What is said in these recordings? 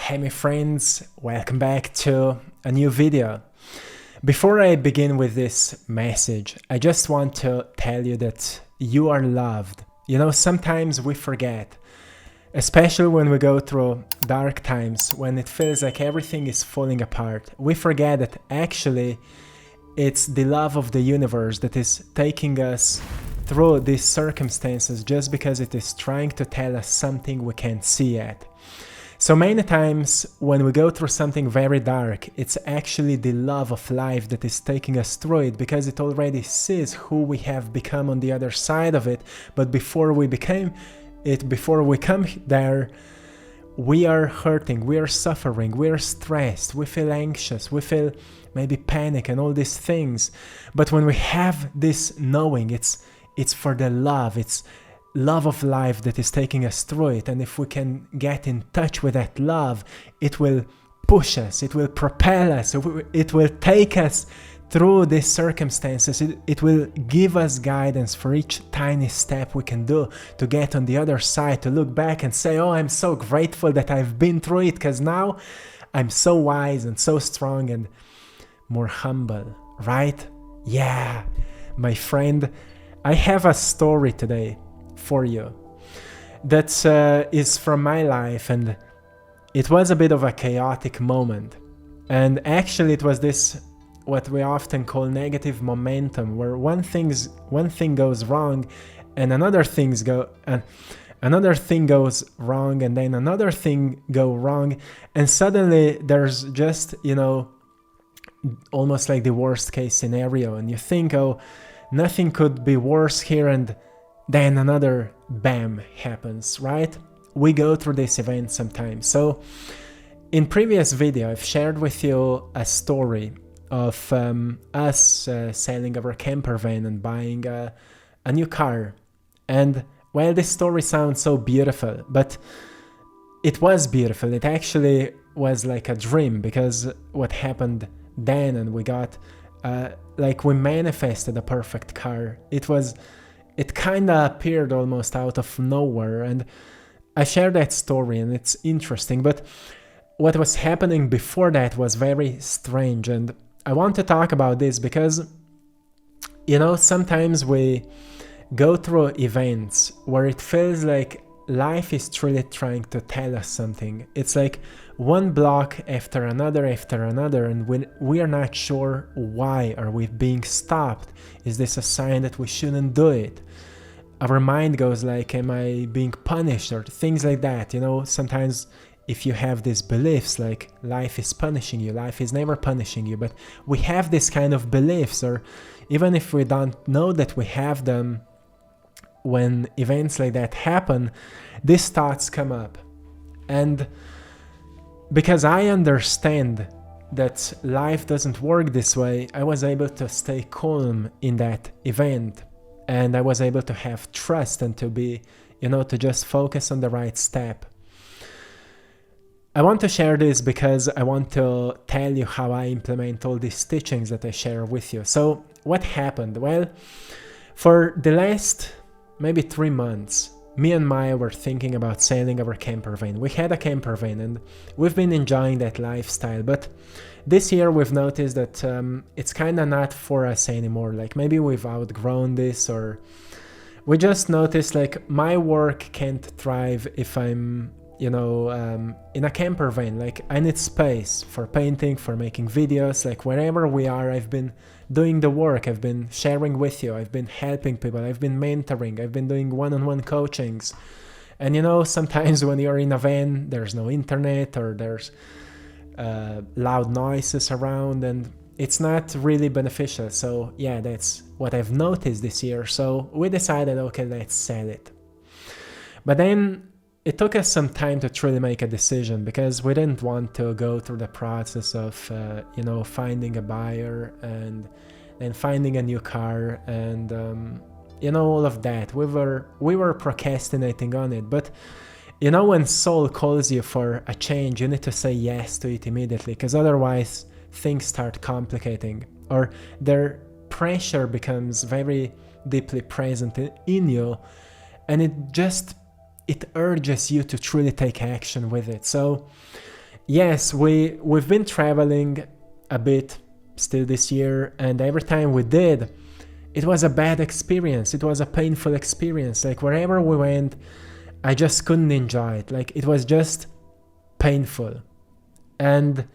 Hey my friends, welcome back to a new video. Before I begin with this message, I just want to tell you that you are loved. Sometimes we forget, especially when we go through dark times, when it feels like everything is falling apart. We forget that actually it's the love of the universe that is taking us through these circumstances just because it is trying to tell us something we can't see yet. So many times when we go through something very dark, it's actually the love of life that is taking us through it because it already sees who we have become on the other side of it. But before we became it, before we come there, we are hurting, we are suffering, we are stressed, we feel anxious, we feel maybe panic and all these things. But when we have this knowing, it's for the love, it's love of life that is taking us through it. And if we can get in touch with that love, it will push us, it will propel us, it will take us through these circumstances. It will give us guidance for each tiny step we can do to get on the other side, to look back and say, oh, I'm so grateful that I've been through it because now I'm so wise and so strong and more humble, right? Yeah, my friend, I have a story today for you that is from my life, and it was a bit of a chaotic moment. And actually it was this what we often call negative momentum, where one thing goes wrong and another thing goes wrong, and then another thing go wrong, and suddenly there's just almost like the worst case scenario, and you think, oh, nothing could be worse here, and then another bam happens, right? We go through this event sometimes. So in previous video, I've shared with you a story of us selling our camper van and buying a new car. And well, this story sounds so beautiful, but it was beautiful. It actually was like a dream, because what happened then, and we got we manifested a perfect car. It kind of appeared almost out of nowhere, and I share that story and it's interesting. But what was happening before that was very strange, and I want to talk about this because sometimes we go through events where it feels like life is truly trying to tell us something. It's like one block after another, and when we are not sure why are we being stopped. Is this a sign that we shouldn't do it? Our mind goes like, am I being punished, or things like that. Sometimes if you have these beliefs like life is punishing you, life is never punishing you, but we have this kind of beliefs, or even if we don't know that we have them, when events like that happen, these thoughts come up. And because I understand that life doesn't work this way, I was able to stay calm in that event, and I was able to have trust and to be, to just focus on the right step. I want to share this because I want to tell you how I implement all these teachings that I share with you. So what happened? Well, for the last maybe 3 months, me and Maya were thinking about selling our camper van. We had a camper van and we've been enjoying that lifestyle, but this year we've noticed that it's kind of not for us anymore. Like maybe we've outgrown this, or we just noticed like my work can't thrive if I'm in a camper van. Like I need space for painting, for making videos. Like wherever we are, I've been doing the work, I've been sharing with you, I've been helping people, I've been mentoring, I've been doing one-on-one coachings. And sometimes when you're in a van, there's no internet, or there's loud noises around, and it's not really beneficial. So yeah, that's what I've noticed this year. So we decided, okay, let's sell it. But then it took us some time to truly make a decision, because we didn't want to go through the process of finding a buyer and then finding a new car and all of that. We were procrastinating on it. But when soul calls you for a change, you need to say yes to it immediately, because otherwise things start complicating, or their pressure becomes very deeply present in you, and it urges you to truly take action with it. So Yes, we've been traveling a bit still this year, and every time we did, it was a bad experience. It was a painful experience. Like wherever we went, I just couldn't enjoy it. Like it was just painful. And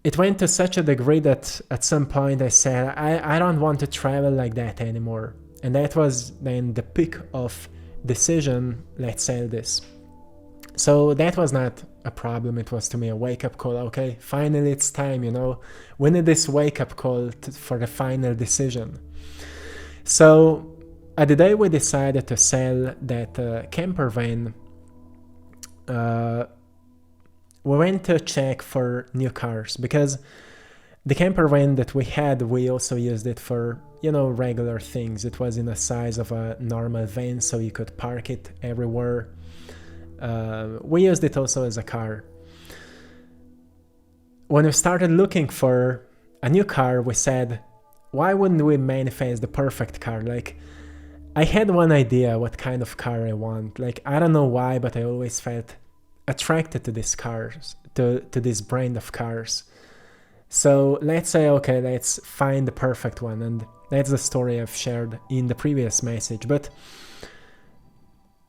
it went to such a degree that at some point I said, I don't want to travel like that anymore. And that was then the peak of decision, let's sell this. So that was not a problem. It was to me a wake-up call. Okay, finally it's time, we need this wake-up call for the final decision. So at the day we decided to sell that camper van, we went to check for new cars, because the camper van that we had, we also used it for, regular things. It was in the size of a normal van, so you could park it everywhere. We used it also as a car. When we started looking for a new car, we said, why wouldn't we manifest the perfect car? Like, I had one idea what kind of car I want. Like, I don't know why, but I always felt attracted to these cars, to this brand of cars. So let's say, okay, let's find the perfect one. And that's the story I've shared in the previous message. But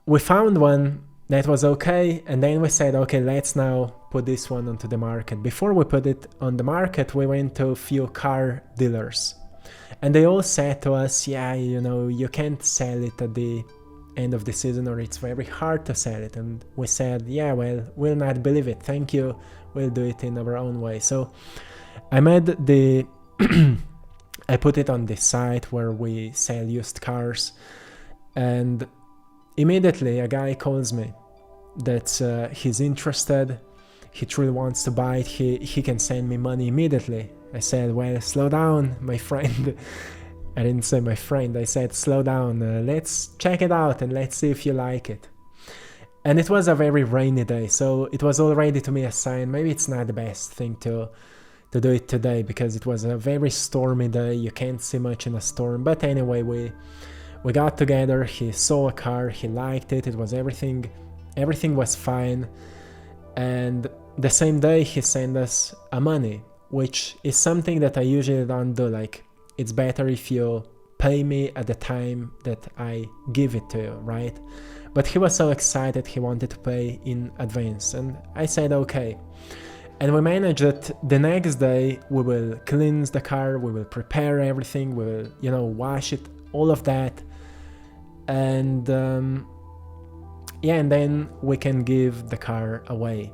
we found one that was okay, and then we said, okay, let's now put this one onto the market. Before we put it on the market, we went to a few car dealers, and they all said to us, yeah, you can't sell it at the end of the season, or it's very hard to sell it. And we said, yeah, well, we'll not believe it, thank you, we'll do it in our own way. So I made the I put it on the site where we sell used cars, and immediately a guy calls me that he's interested, he truly wants to buy it, he can send me money immediately. I said, well, slow down, my friend. I didn't say my friend, I said, slow down, let's check it out and let's see if you like it. And it was a very rainy day, so it was already to me a sign, maybe it's not the best thing to do it today, because it was a very stormy day, you can't see much in a storm. But anyway, we got together, he saw a car, he liked it, it was everything was fine. And the same day he sent us a money, which is something that I usually don't do. Like, it's better if you pay me at the time that I give it to you, right? But he was so excited, he wanted to pay in advance, and I said okay. And we managed that the next day we will cleanse the car, we will prepare everything, we will, wash it, all of that. And and then we can give the car away.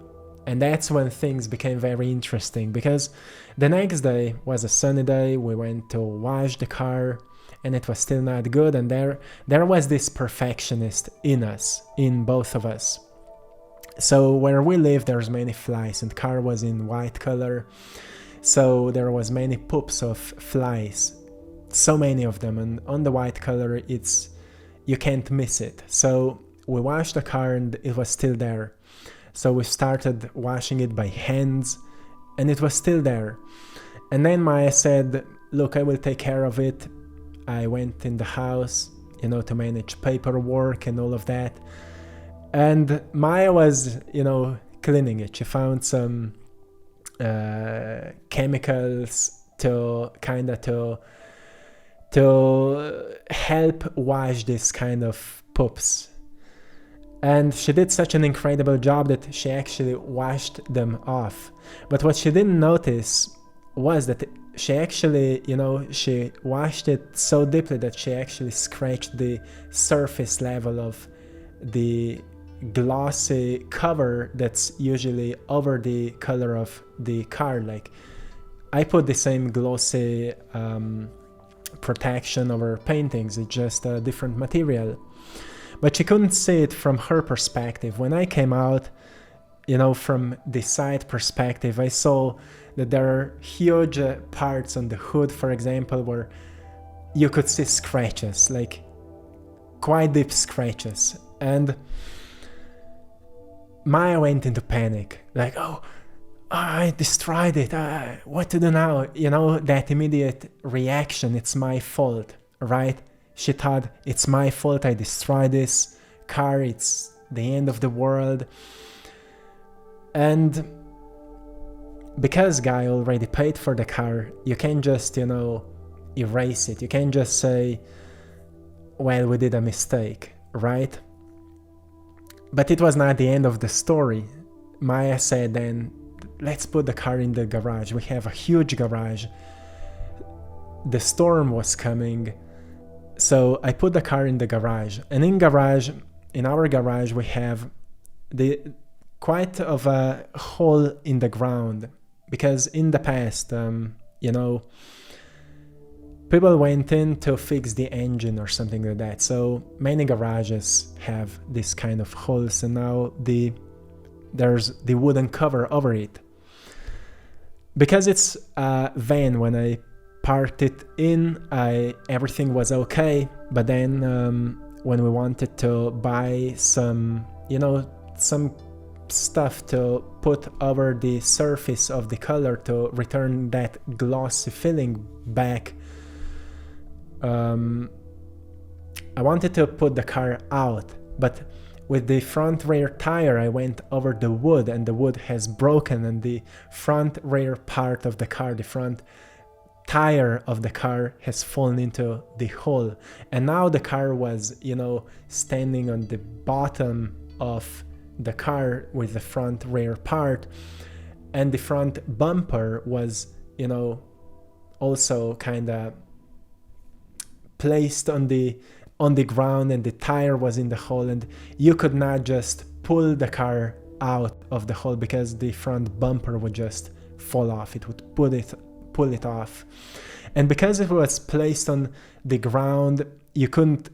And that's when things became very interesting, because the next day was a sunny day, we went to wash the car, and it was still not good, and there was this perfectionist in us, in both of us. So where we live, there's many flies, and the car was in white color, so there was many poops of flies, so many of them, and on the white color, you can't miss it. So we washed the car and it was still there. So we started washing it by hands, and it was still there. And then Maya said, look, I will take care of it. I went in the house, to manage paperwork and all of that. And Maya was, cleaning it. She found some chemicals to help wash this kind of poops. And she did such an incredible job that she actually washed them off. But what she didn't notice was that she actually, she washed it so deeply that she actually scratched the surface level of the glossy cover that's usually over the color of the car. Like, I put the same glossy protection over paintings, it's just a different material. But she couldn't see it from her perspective. When I came out, from the side perspective, I saw that there are huge parts on the hood, for example, where you could see scratches, like quite deep scratches. And Maya went into panic, like, oh, I destroyed it, what to do now? That immediate reaction, it's my fault, right? She thought, it's my fault, I destroyed this car, it's the end of the world. And because guy already paid for the car, you can't just, erase it. You can't just say, well, we did a mistake, right? But it was not the end of the story. Maya said then, let's put the car in the garage. We have a huge garage. The storm was coming. So I put the car in the garage. And in our garage, we have quite of a hole in the ground. Because in the past, people went in to fix the engine or something like that. So many garages have this kind of holes, and now there's the wooden cover over it. Because it's a van, when I parked it in, everything was okay. But then when we wanted to buy some stuff to put over the surface of the color to return that glossy feeling back, I wanted to put the car out, but with the front rear tire I went over the wood, and the wood has broken, and the front rear part of the car, the front tire of the car, has fallen into the hole. And now the car was, standing on the bottom of the car with the front rear part, and the front bumper was, also kind of placed on the ground, and the tire was in the hole, and you could not just pull the car out of the hole because the front bumper would just fall off. It would pull it off. And because it was placed on the ground, you couldn't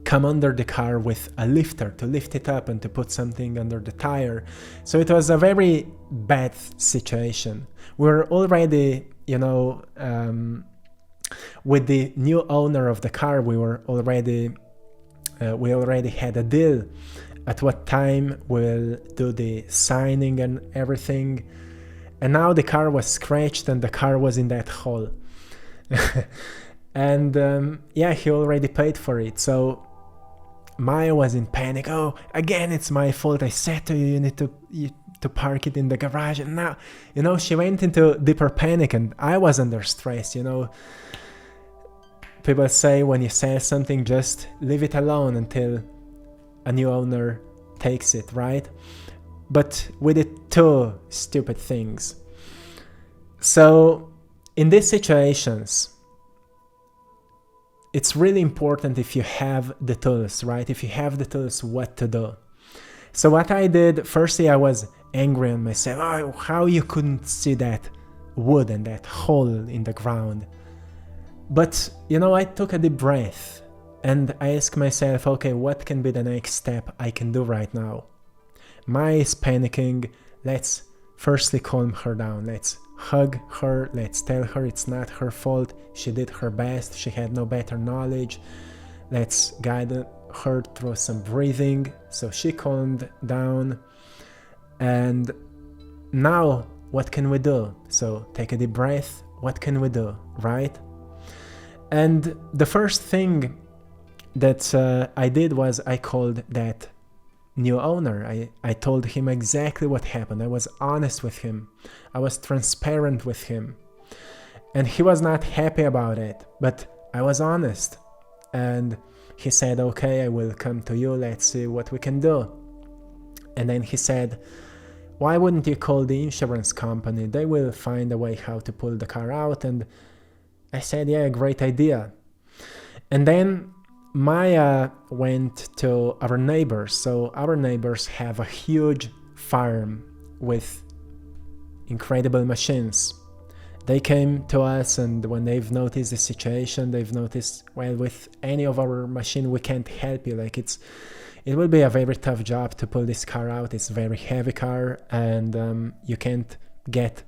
come under the car with a lifter to lift it up and to put something under the tire. So it was a very bad situation. We're already, with the new owner of the car, we already had a deal at what time we'll do the signing and everything. And now the car was scratched and the car was in that hole. And he already paid for it. So Maya was in panic. Oh, again, it's my fault. I said to you, you need to park it in the garage. And now, she went into deeper panic, and I was under stress, People say when you sell something, just leave it alone until a new owner takes it, right? But we did two stupid things. So in these situations, it's really important if you have the tools, right? If you have the tools, what to do. So what I did, firstly, I was angry on myself. Oh, how you couldn't see that wood and that hole in the ground. But, I took a deep breath and I asked myself, okay, what can be the next step I can do right now? Maya is panicking. Let's firstly calm her down. Let's hug her. Let's tell her it's not her fault. She did her best. She had no better knowledge. Let's guide her through some breathing. So she calmed down. And now, what can we do? So take a deep breath. What can we do, right? And the first thing that I did was I called that new owner. I told him exactly what happened. I was honest with him. I was transparent with him. And he was not happy about it, but I was honest. And he said, okay, I will come to you. Let's see what we can do. And then he said, why wouldn't you call the insurance company? They will find a way how to pull the car out. And I said, yeah, great idea. And then Maya went to our neighbors. So our neighbors have a huge farm with incredible machines. They came to us, and when they've noticed the situation, they've noticed, well, with any of our machine, we can't help you. Like it will be a very tough job to pull this car out. It's a very heavy car, and you can't get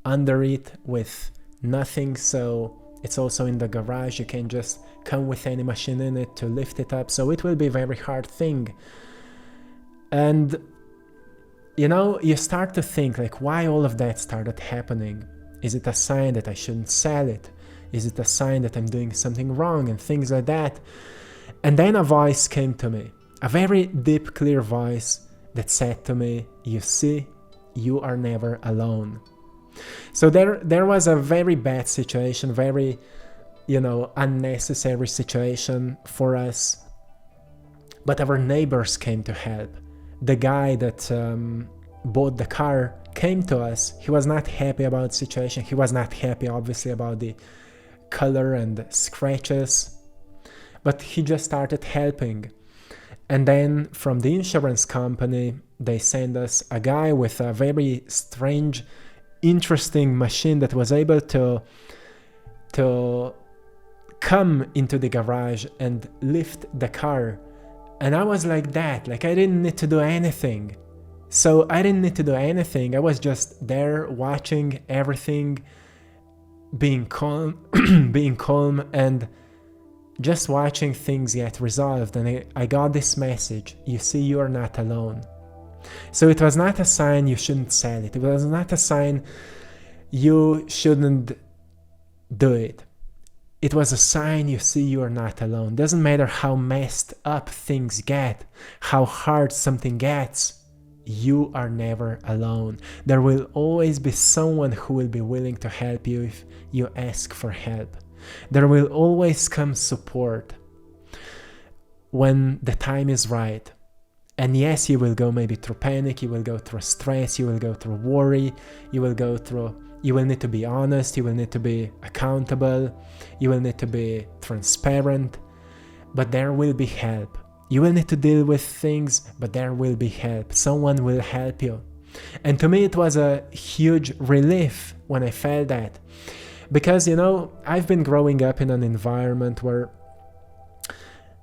under it with nothing. So it's also in the garage. You can't just come with any machine in it to lift it up. So it will be a very hard thing. And, you start to think, like, why all of that started happening? Is it a sign that I shouldn't sell it? Is it a sign that I'm doing something wrong? And things like that. And then a voice came to me. A very deep, clear voice. that said to me, you see, you are never alone. So there was a very bad situation, very, unnecessary situation for us. But our neighbors came to help. The guy that bought the car came to us. He was not happy about the situation. He was not happy, obviously, about the color and scratches. But he just started helping. And then from the insurance company, they sent us a guy with a very strange, interesting machine that was able to come into the garage and lift the car. And I was like that, like I didn't need to do anything. So I didn't need to do anything. I was just there watching everything, being calm, being calm, and just watching things get resolved. And I got this message, you see, you are not alone. So it was not a sign you shouldn't sell it. It was not a sign you shouldn't do it. It was a sign, you see, you are not alone. Doesn't matter how messed up things get, how hard something gets, you are never alone. There will always be someone who will be willing to help you if you ask for help. There will always come support when the time is right. And yes, you will go maybe through panic, you will go through stress, you will go through worry, you will need to be honest, you will need to be accountable, you will need to be transparent, but there will be help. You will need to deal with things, but there will be help. Someone will help you. And to me, it was a huge relief when I felt that. Because, I've been growing up in an environment where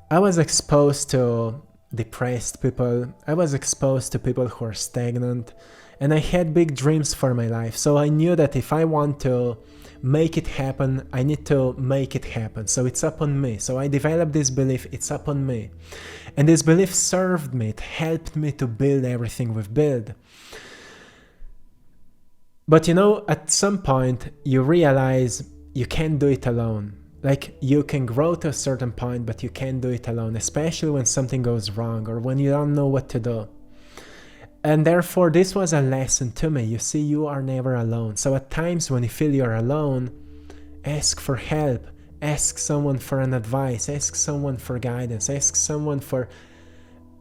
I was exposed to depressed people, I was exposed to people who are stagnant, and I had big dreams for my life. So I knew that if I want to make it happen, I need to make it happen. So it's up on me. So I developed this belief, it's up on me. And this belief served me, it helped me to build everything we've built. But at some point you realize you can't do it alone. Like, you can grow to a certain point, but you can't do it alone, especially when something goes wrong or when you don't know what to do. And therefore, this was a lesson to me. You see, you are never alone. So at times when you feel you're alone, ask for help. Ask someone for an advice. Ask someone for guidance. Ask someone for...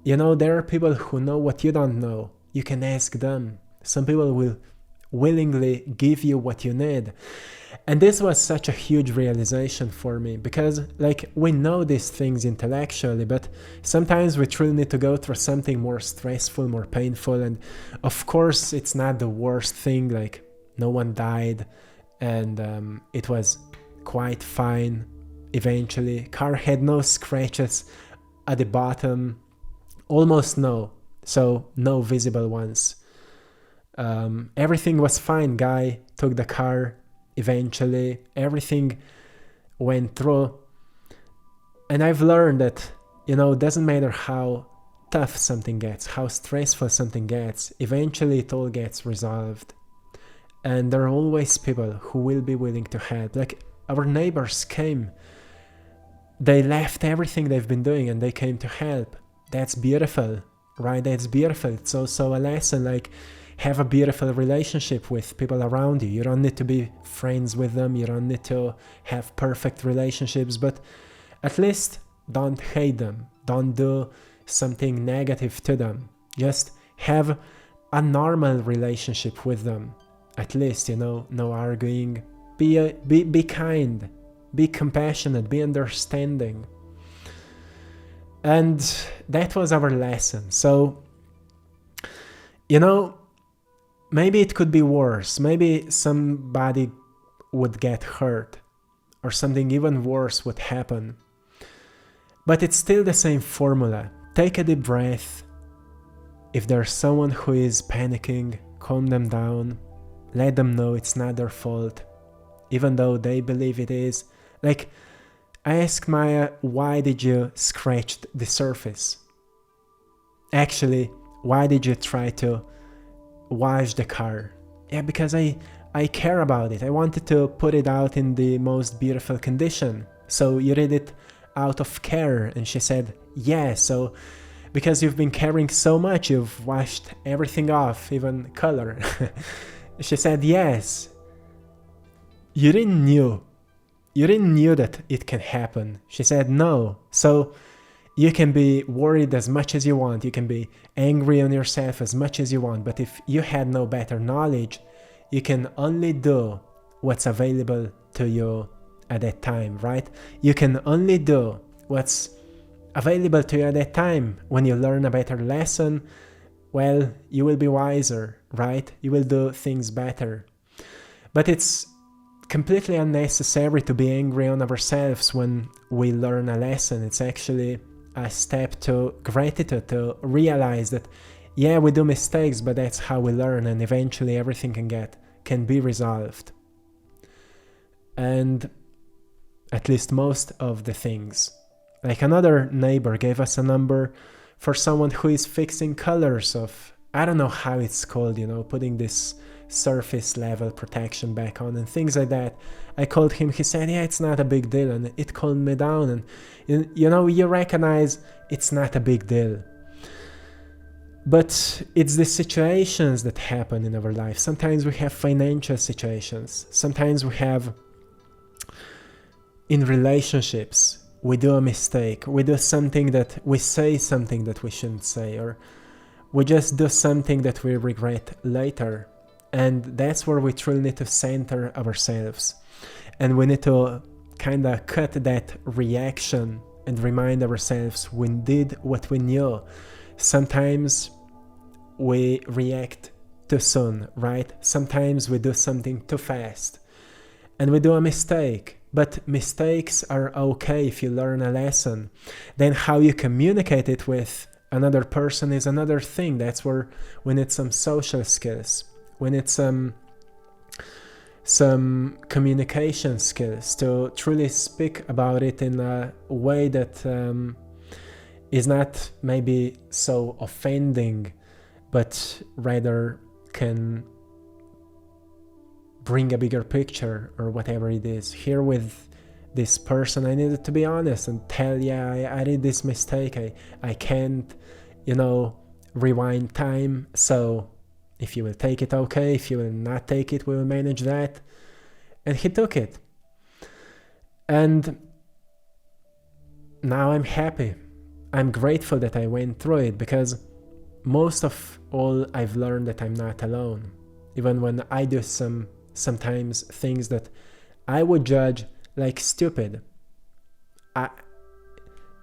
there are people who know what you don't know. You can ask them. Some people will willingly give you what you need. And this was such a huge realization for me, because we know these things intellectually, but sometimes we truly need to go through something more stressful, more painful. And of course, it's not the worst thing, no one died, and it was quite fine eventually. Car had no scratches at the bottom, almost no, so no visible ones. Everything was fine. Guy took the car. Eventually, everything went through. And I've learned that, it doesn't matter how tough something gets, how stressful something gets, eventually it all gets resolved. And there are always people who will be willing to help. Our neighbors came. They left everything they've been doing and they came to help. That's beautiful, right? That's beautiful. It's also a lesson, have a beautiful relationship with people around you. You don't need to be friends with them. You don't need to have perfect relationships, but at least don't hate them. Don't do something negative to them. Just have a normal relationship with them. At least, no arguing. Be kind. Be compassionate. Be understanding. And that was our lesson. So, maybe it could be worse. Maybe somebody would get hurt or something even worse would happen. But it's still the same formula. Take a deep breath. If there's someone who is panicking, calm them down. Let them know it's not their fault, even though they believe it is. I asked Maya, why did you scratch the surface? Actually, why did you try to wash the car? Yeah, because I care about it. I wanted to put it out in the most beautiful condition. So you did it out of care. And she said, yeah. So because you've been carrying so much, you've washed everything off, even color. She said, yes. You didn't knew that it can happen. She said, no. So you can be worried as much as you want. You can be angry on yourself as much as you want. But if you had no better knowledge, you can only do what's available to you at that time, right? You can only do what's available to you at that time. When you learn a better lesson, well, you will be wiser, right? You will do things better. But it's completely unnecessary to be angry on ourselves when we learn a lesson. It's actually a step to gratitude, to realize that, yeah, we do mistakes, but that's how we learn, and eventually everything can be resolved. And at least most of the things. Like another neighbor gave us a number for someone who is fixing colors of, I don't know how it's called, putting this surface level protection back on and things like that. I called him, he said, yeah, it's not a big deal, and it calmed me down. And you recognize it's not a big deal. But it's the situations that happen in our life. Sometimes we have financial situations. Sometimes we have in relationships, we do a mistake. We do something that we say something that we shouldn't say, or we just do something that we regret later. And that's where we truly need to center ourselves. And we need to kind of cut that reaction and remind ourselves we did what we knew. Sometimes we react too soon, right? Sometimes we do something too fast and we do a mistake. But mistakes are okay if you learn a lesson. Then how you communicate it with another person is another thing. That's where we need some social skills. We need some communication skills to truly speak about it in a way that is not maybe so offending, but rather can bring a bigger picture or whatever it is. Here with this person, I needed to be honest and tell, yeah, I did this mistake. I can't, rewind time. So if you will take it, okay. If you will not take it, we will manage that. And he took it. And now I'm happy. I'm grateful that I went through it, because most of all I've learned that I'm not alone. Even when I do sometimes things that I would judge like stupid.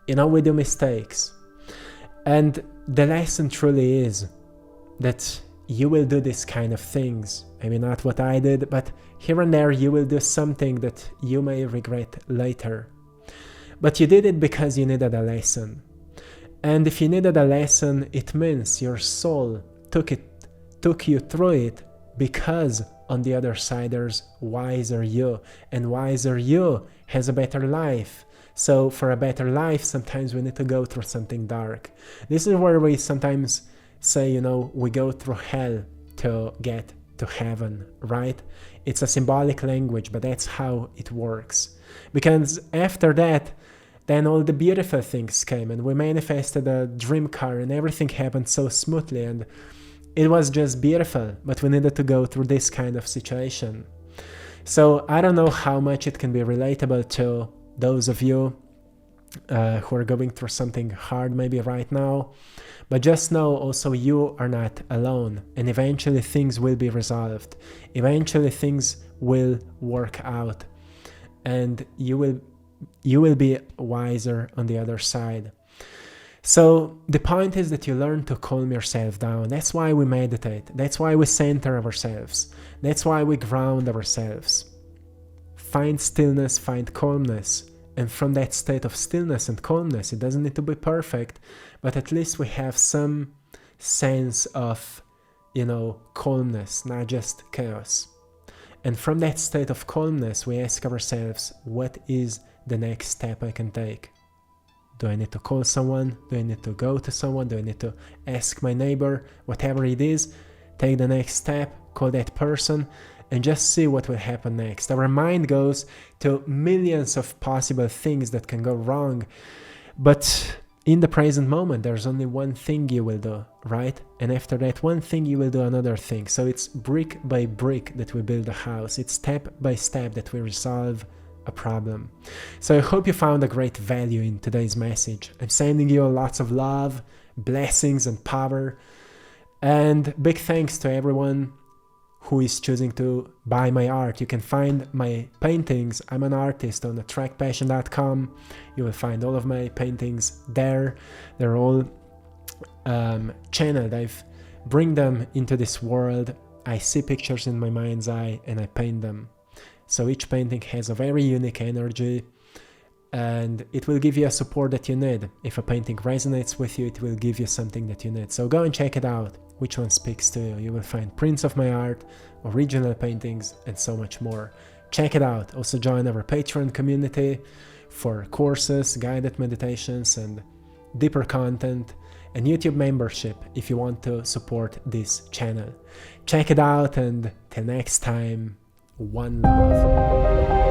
We do mistakes. And the lesson truly is that you will do this kind of things. Maybe not what I did, but here and there you will do something that you may regret later. But you did it because you needed a lesson. And if you needed a lesson, it means your soul took you through it, because on the other side there's wiser you, and wiser you has a better life. So for a better life, sometimes we need to go through something dark. This is where we sometimes say, we go through hell to get to heaven, right? It's a symbolic language, but that's how it works. Because after that, then all the beautiful things came, and we manifested a dream car, and everything happened so smoothly, and it was just beautiful, but we needed to go through this kind of situation. So I don't know how much it can be relatable to those of you who are going through something hard maybe right now, but just know also you are not alone, and eventually things will be resolved. Eventually things will work out, and you will be wiser on the other side. So the point is that you learn to calm yourself down. That's why we meditate. That's why we center ourselves. That's why we ground ourselves. Find stillness, find calmness. And from that state of stillness and calmness, it doesn't need to be perfect, but at least we have some sense of, calmness, not just chaos. And from that state of calmness, we ask ourselves, what is the next step I can take? Do I need to call someone? Do I need to go to someone? Do I need to ask my neighbor? Whatever it is, take the next step, call that person, and just see what will happen next. Our mind goes to millions of possible things that can go wrong, but in the present moment, there's only one thing you will do, right? And after that one thing, you will do another thing. So it's brick by brick that we build a house. It's step by step that we resolve a problem. So I hope you found a great value in today's message. I'm sending you lots of love, blessings, and power. And big thanks to everyone who is choosing to buy my art. You can find my paintings. I'm an artist on AttractPassion.com. You will find all of my paintings there. They're all channeled. I've bring them into this world. I see pictures in my mind's eye and I paint them. So each painting has a very unique energy, and it will give you a support that you need. If a painting resonates with you, it will give you something that you need. So go and check it out. Which one speaks to you? You will find prints of my art, original paintings, and so much more. Check it out. Also join our Patreon community for courses, guided meditations, and deeper content, and YouTube membership if you want to support this channel. Check it out, and till next time, one love.